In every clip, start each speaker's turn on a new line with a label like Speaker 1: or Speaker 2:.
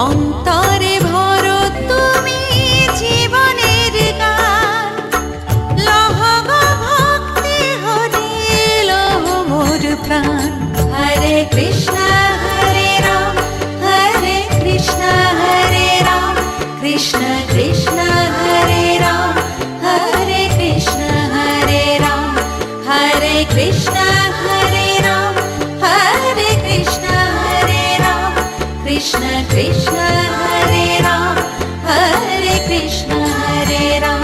Speaker 1: অন্তরে ভরো তুমি জীবনের গান, লহ গো ভক্তি হরি লহ মোর প্রাণ। হরে কৃষ্ণ হরে রাম হরে কৃষ্ণ হরে রাম, কৃষ্ণ কৃষ্ণ হরে রাম হরে কৃষ্ণ হরে রাম, হরে কৃষ্ণ হরে রাম হরে কৃষ্ণ হরে রাম, কৃষ্ণ কৃষ্ণ হরে রাম হরে কৃষ্ণ হরে রাম।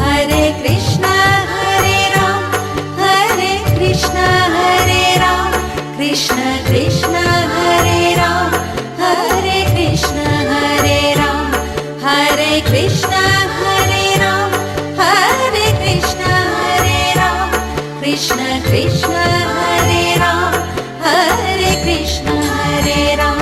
Speaker 1: হরে কৃষ্ণ হরে রাম হরে কৃষ্ণ হরে রাম, কৃষ্ণ কৃষ্ণ হরে রাম হরে কৃষ্ণ হরে রাম, হরে কৃষ্ণ হরে রাম হরে কৃষ্ণ হরে রাম, কৃষ্ণ কৃষ্ণ হরে রাম হরে কৃষ্ণ হরে রাম।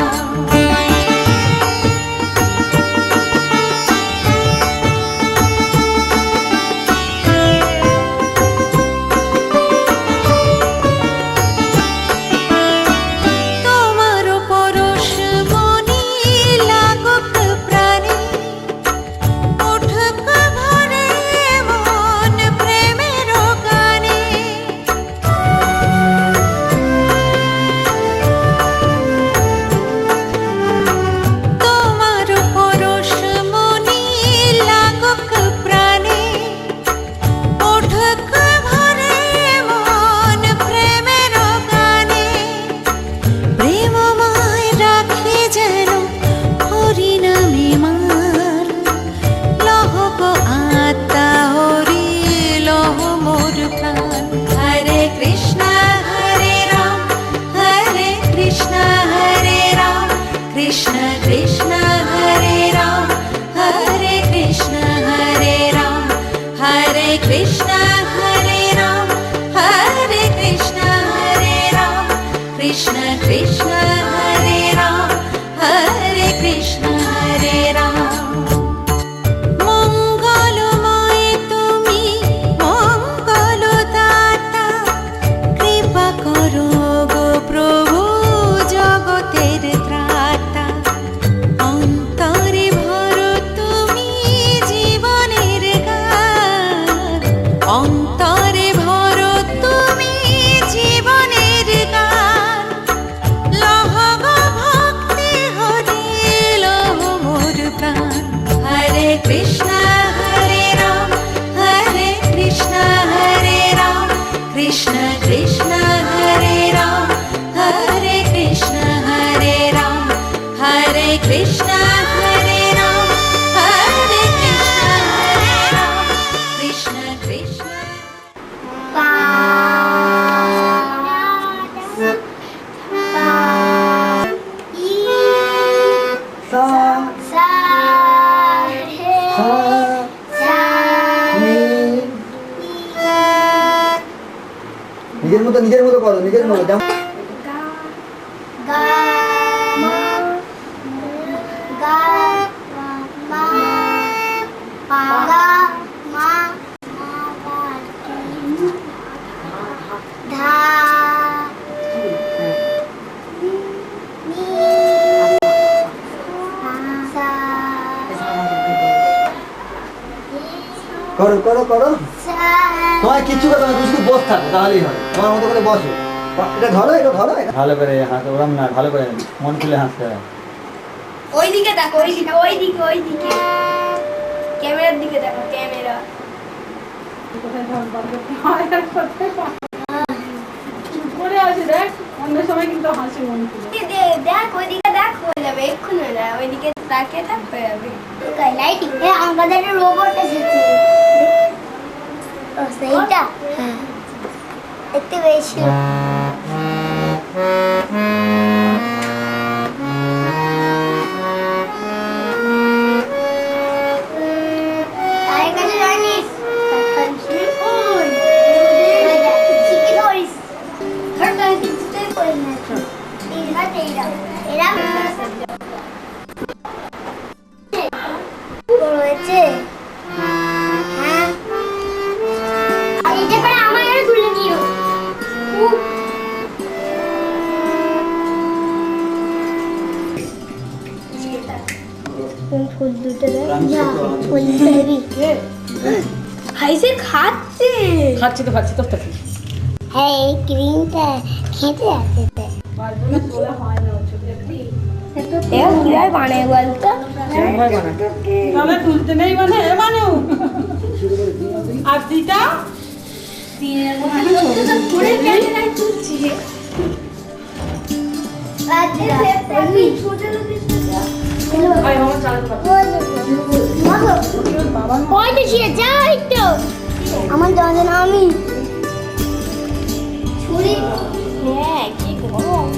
Speaker 1: কৃষ্ণ কৃষ্ণ হরে রাম হরে কৃষ্ণ হরে রাম, হরে কৃষ্ণ হরে রাম হরে কৃষ্ণ হরে রাম, কৃষ্ণ কৃষ্ণ হরে রাম হরে কৃষ্ণ হরে রাম। মঙ্গলময় তুমি মঙ্গলদাতা, কৃপা করো গো প্রভু জগতের ত্রাতা। অন্তরে ভরো তুমি জীবনের গান, অন্তরে ভরো তুমি জীবনের গান, লহ গো ভক্তি হরি লহ মোর প্রাণ। হরে কৃষ্ণ হরে রাম হরে কৃষ্ণ হরে রাম, কৃষ্ণ কৃষ্ণ হরে রাম হরে কৃষ্ণ হরে রাম, হরে কৃষ্ণ হরে রাম হরে কৃষ্ণ হরে রাম, কৃষ্ণ কৃষ্ণ।
Speaker 2: নিজের মতো করো, নিজের মতো যাও। করো করো করো, তোমার কিচ্ছু করো না, তুমি শুধু বসে থাকো তাহলেই হয়। তোমার মতো করে বসো। এটা ধরো
Speaker 3: ভালো করে হাসো, ওরম না, ভালো করে মন খুলে হাসতে হয়।
Speaker 4: ওইদিকে দেখো, ওইদিকে ক্যামেরার দিকে দেখো, ক্যামেরা।
Speaker 5: কোথায় ধর বার করতে হয় আর কোথায় চুপ করে আছে দেখ, অন্য সময় কিন্তু হাসি মন খুলে।
Speaker 4: দেখ ওইদিকে দেখ, হয়ে যাবে এক্ষুনি, হয়ে যাবে ওইদিকে তাকিয়ে থাক, হয়ে যাবে।
Speaker 6: লাইটিং আমাদের একটা রোবট এসেছে ও সেইটা হ্যাঁ দেখতে বেশি তার কাছে জানিস রয়েছে হ্যাঁ এটা করে আমার আর তুলে নিও ফুল দুটো দে না ফুল দেবি
Speaker 4: হাইসে খাচ্ছে
Speaker 5: খাচ্ছি তো তাকে
Speaker 6: হ্যাঁ এই ক্রিমটা খেতে আছে
Speaker 5: বারবার তোলা হয় না ছোট দেখবি
Speaker 4: কিভাবে বানায় বলতো?
Speaker 5: তাহলে তুলতে নেই মানে আর দিটা
Speaker 6: আমার জন্য আমি
Speaker 4: হ্যাঁ, কি গরম।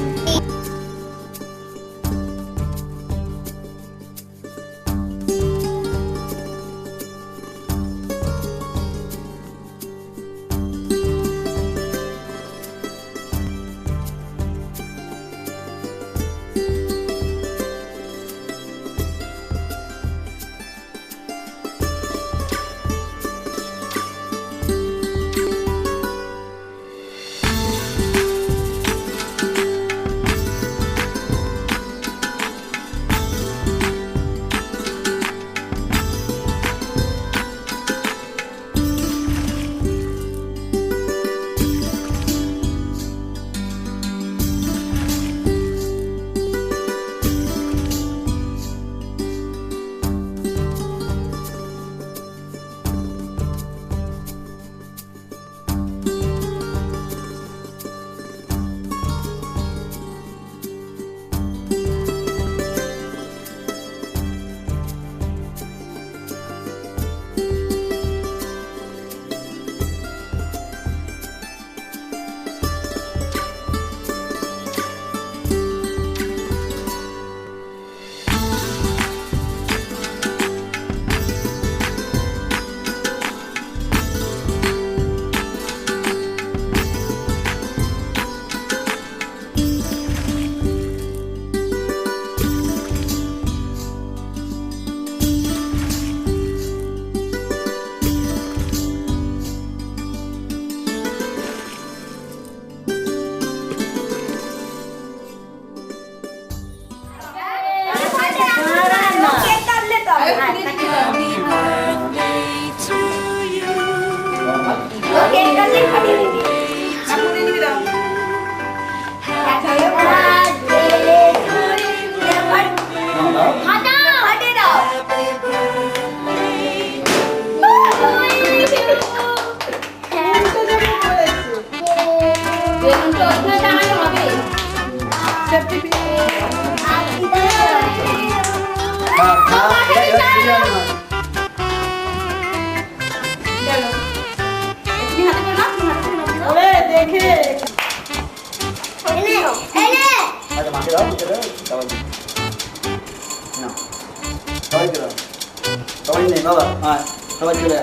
Speaker 3: সবাই নেই বাবা, হ্যাঁ সবাই চলে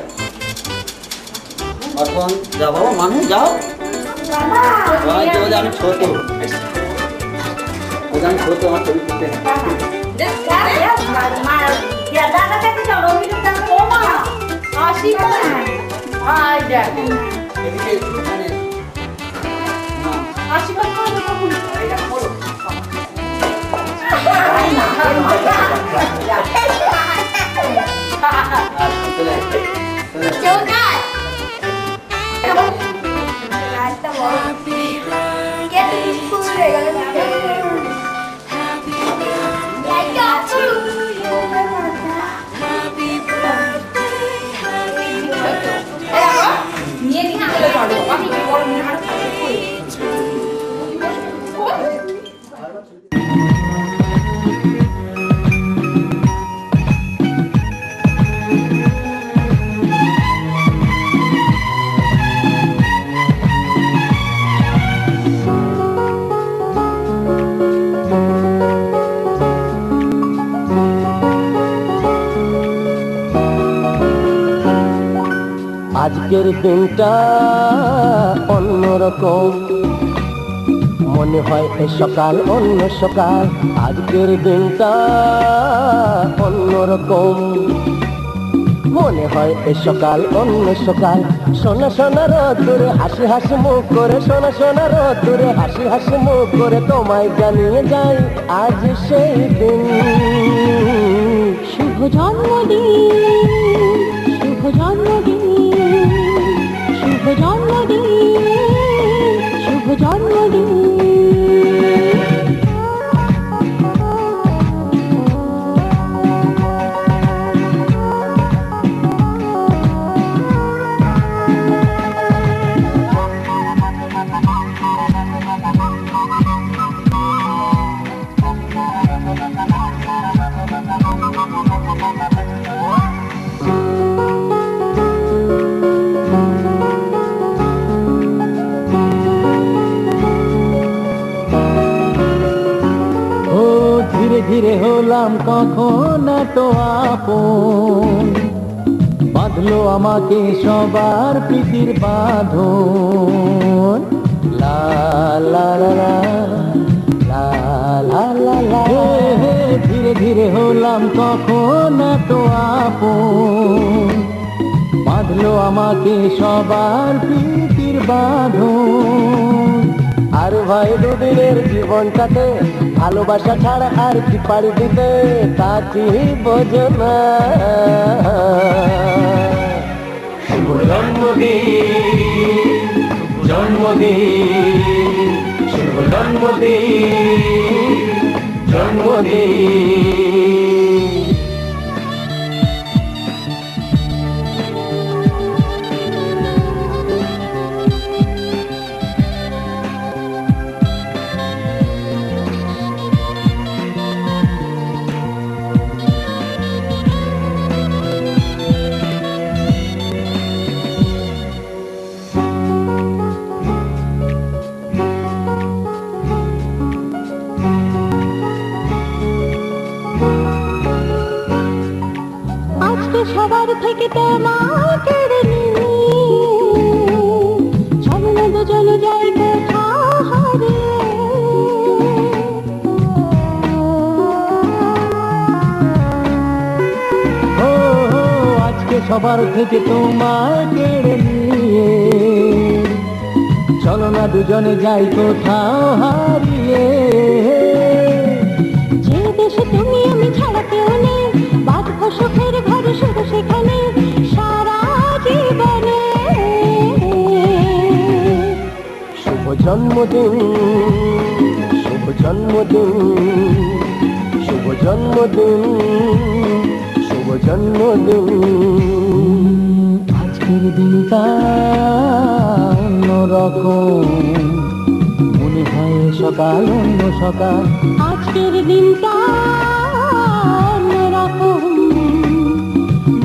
Speaker 3: অর্পণ যাও বাবা, মানে যাও সবাইকে বলে আমি ছোট, আমি ছোট, আমার ছবি করতে
Speaker 4: Happy birthday
Speaker 2: আজকের দিনটা অন্যরকম, মনে হয় এ সকাল অন্য সকাল। আজকের দিনটা অন্যরকম, মনে হয় এ সকাল অন্য সকাল। সোনা সোনা রোদ্দুরে হাসি হাসি মুখ করে, সোনা সোনা রোদ্দুরে হাসি হাসি মুখ করে তোমায় জানিয়ে যাই আজ সেই দিন।
Speaker 1: শুভ জন্মদিন, শুভ জন্মদিন, শুভ জন্মদিন, শুভ জন্মদিন।
Speaker 2: ধীরে ধীরে হলাম কখন এত আপন, বাঁধলো আমাকে সবার প্রীতির বাঁধন। লা লা লা লা লা লা লা লা। ধীরে ধীরে হলাম কখন এত আপন, বাঁধলো আমাকে সবার প্রীতির বাঁধন। আর ভাই দুদিনের জীবনটাতে ভালোবাসা ছাড়া আর কি পারি দিতে, তা কি বোঝো না। শুভ জন্মদিন, জন্মদিন, শুভ জন্মদিন, জন্মদিন।
Speaker 1: আজকে সবার থেকে তোমার কেড়ে নিয়ে চলো না দুজনে যাই কোথাও হারিয়ে।
Speaker 2: ও আজকে সবার থেকে তোমায় কেড়ে নিয়ে চলো না দুজনে যাই কোথাও হারিয়ে।
Speaker 1: যে দেশে তুমি আমি ছাড়া কেউ নেই, বাঁধব সুখের ঘরে শুধু সেখানে সারা জীবনে।
Speaker 2: শুভ জন্মদিন, শুভ জন্মদিন, শুভ জন্মদিন, শুভ জন্মদিন। আজকের দিনটা অন্যরকম, মনে হয় সকাল অন্য সকাল।
Speaker 1: আজকের দিনটা অন্যরকম,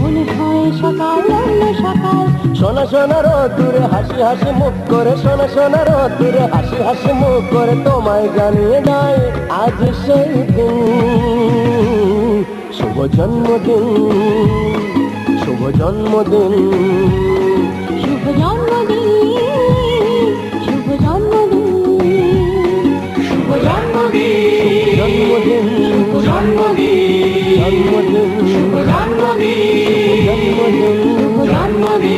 Speaker 1: মনে হয় সকাল অন্য সকাল।
Speaker 2: সোনা সোনা রোদ্দুরে হাসি হাসি মুখ করে, সোনা সোনা রোদ্দুরে হাসি হাসি মুখ করে তোমায় জানিয়ে যায় আজ সেই দিন। শুভ জন্মদিন, শুভ জন্মদিন,
Speaker 1: শুভ জন্মদিন, শুভ জন্মদিন, শুভ জন্মদিন,
Speaker 2: জন্মদিন,
Speaker 1: জন্মদিন,
Speaker 2: জন্মদিন,
Speaker 1: শুভ জন্মদিন,
Speaker 2: জন্মদিন,
Speaker 1: শুভ জন্মদিন,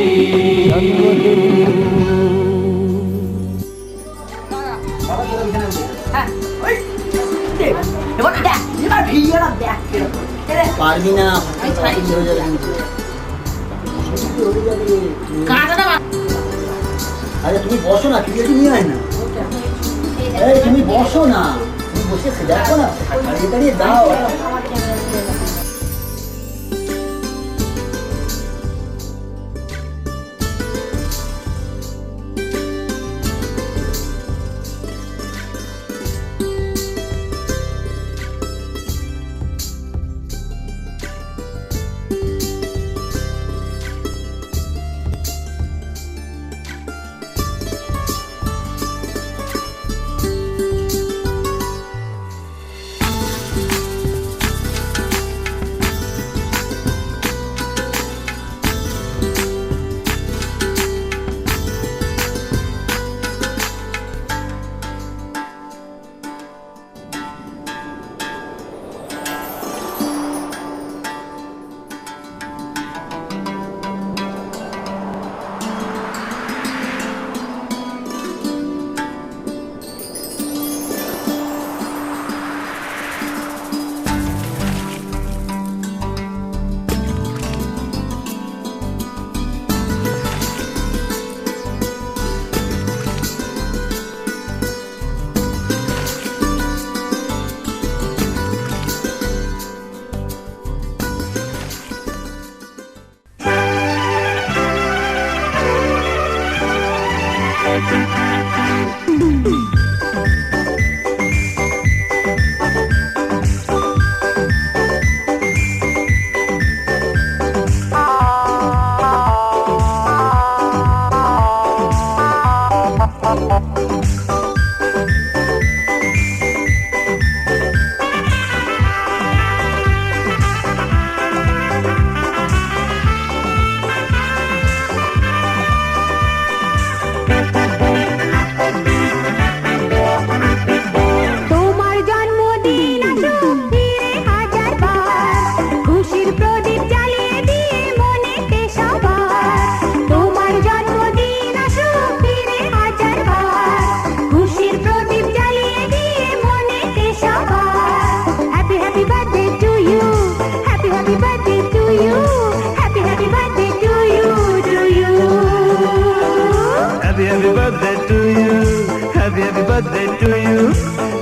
Speaker 2: জন্মদিন।
Speaker 3: পারবি না, আরে তুমি বসো না, ক্রিকেট নিয়ে আয় না। এই তুমি বসো না, তুমি বসে দেখো না, দাঁড়িয়ে দাঁড়িয়ে দাও।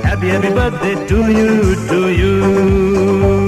Speaker 7: Happy birthday to you, to you.